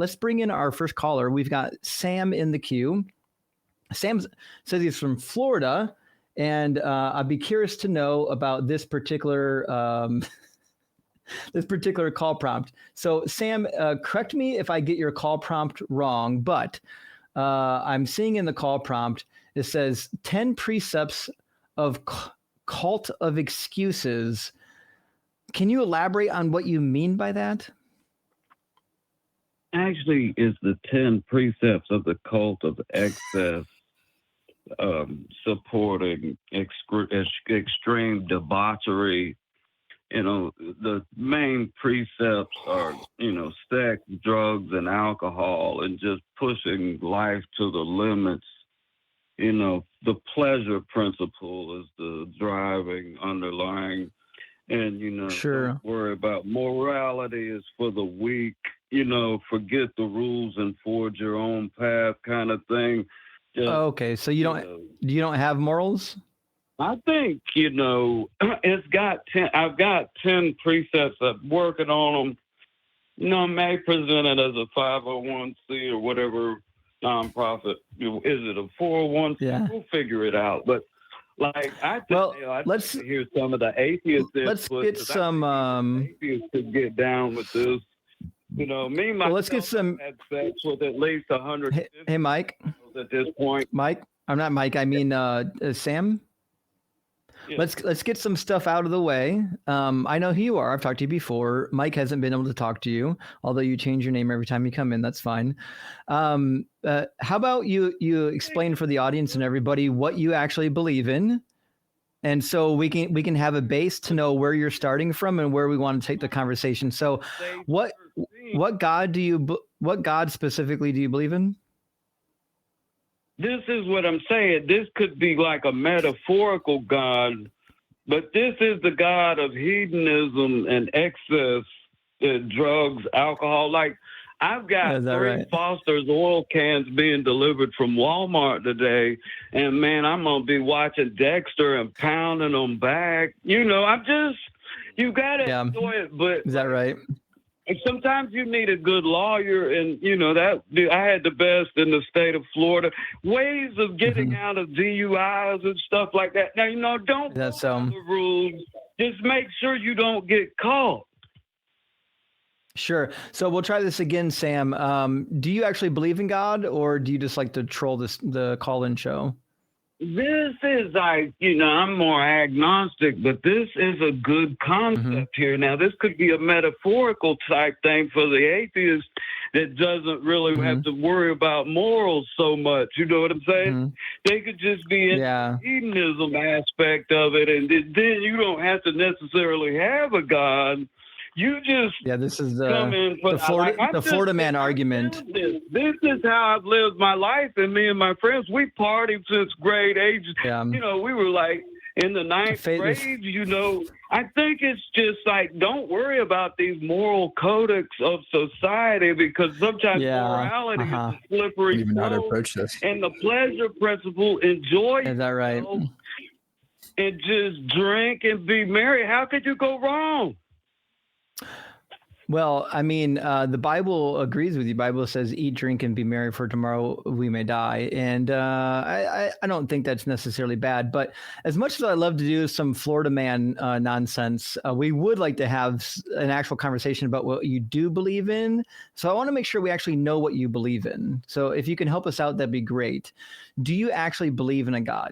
let's bring in our first caller. We've got Sam in the queue. Sam says he's from Florida, and I'd be curious to know about this particular call prompt. So Sam, correct me if I get your call prompt wrong, but I'm seeing in the call prompt, it says 10 precepts of cult of excuses. Can you elaborate on what you mean by that? Actually, it's the 10 precepts of the cult of excess, supporting extreme debauchery. The main precepts are, sex, drugs, and alcohol, and just pushing life to the limits. The pleasure principle is the driving, underlying, and, Sure. Don't worry about morality is for the weak, forget the rules and forge your own path kind of thing. Okay. So you don't have morals? I think, it's got 10, I've got 10 precepts. I'm working on them. I may present it as a 501c or whatever nonprofit. Is it a 401c? Yeah. We'll figure it out. But I let's hear some of the atheists. Let's get some atheists to get down with this. Let's get some. Had sex with at least 100. Hey, Mike. At this point, Mike. I'm not Mike. I mean Sam. Yeah. Let's get some stuff out of the way. I know who you are. I've talked to you before. Mike hasn't been able to talk to you, although you change your name every time you come in. That's fine. How about you explain for the audience and everybody what you actually believe in, and so we can have a base to know where you're starting from and where we want to take the conversation. So, what God specifically do you believe in? This is what I'm saying. This could be like a metaphorical God, but this is the God of hedonism and excess, drugs, alcohol. Like, I've got 3 Foster's oil cans being delivered from Walmart today, and man, I'm going to be watching Dexter and pounding them back. You got to enjoy it. But is that right? And sometimes you need a good lawyer, and I had the best in the state of Florida. Ways of getting out of DUIs and stuff like that. Now, don't follow the rules. Just make sure you don't get caught. Sure. So we'll try this again, Sam. Do you actually believe in God, or do you just like to troll the call-in show? This is I'm more agnostic, but this is a good concept here. Now, this could be a metaphorical type thing for the atheist that doesn't really have to worry about morals so much. You know what I'm saying? They could just be in the hedonism aspect of it, and then you don't have to necessarily have a God. You just this is come in for the Florida man argument. This is how I've lived my life, and me and my friends, we partied since grade age. Yeah. We were like in the 9th grade. I think it's just like, don't worry about these moral codex of society, because sometimes morality is a slippery even know how to approach this. And the pleasure principle, enjoy. Is that right? And just drink and be merry. How could you go wrong? Well, I mean, the Bible agrees with you. The Bible says, eat, drink, and be merry, for tomorrow we may die. And I don't think that's necessarily bad. But as much as I love to do some Florida man nonsense, we would like to have an actual conversation about what you do believe in. So I want to make sure we actually know what you believe in. So if you can help us out, that'd be great. Do you actually believe in a God?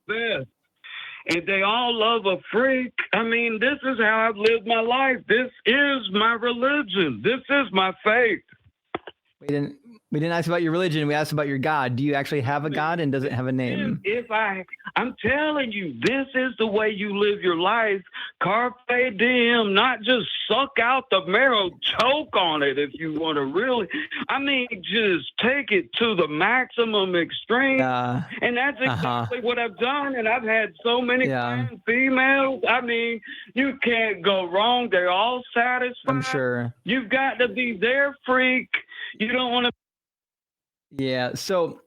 Yes. And they all love a freak. I mean, this is how I've lived my life. This is my religion. This is my faith. We didn't ask about your religion. We asked about your God. Do you actually have a God, and does it have a name? I'm telling you, this is the way you live your life. Carpe diem, not just suck out the marrow, choke on it if you want to really. I mean, just take it to the maximum extreme. And that's exactly what I've done. And I've had so many fine females. I mean, you can't go wrong. They're all satisfied. I'm sure. You've got to be their freak. You don't want to. Yeah, so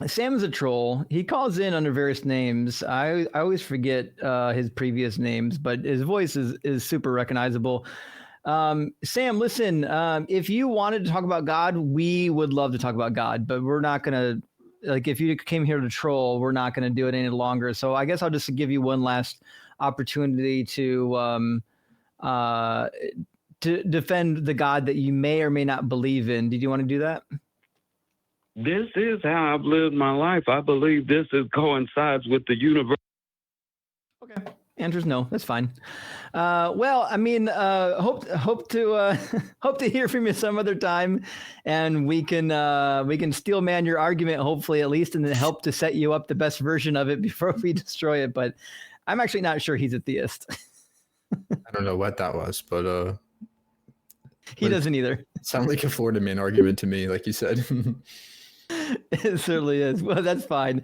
Sam is a troll. He calls in under various names. I always forget his previous names, but his voice is super recognizable. Sam, listen, if you wanted to talk about God, we would love to talk about God, but we're not going to, like, if you came here to troll, we're not going to do it any longer. So I guess I'll just give you one last opportunity to defend the God that you may or may not believe in. Did you want to do that? This is how I've lived my life. I believe this coincides with the universe. Okay. Answer's no. That's fine. Well, I mean, hope to hear from you some other time, and we can steel man your argument, hopefully at least, and then help to set you up the best version of it before we destroy it. But I'm actually not sure he's a theist. I don't know what that was, but he doesn't either. Sound like a Florida man argument to me, like you said. It certainly is. Well, that's fine.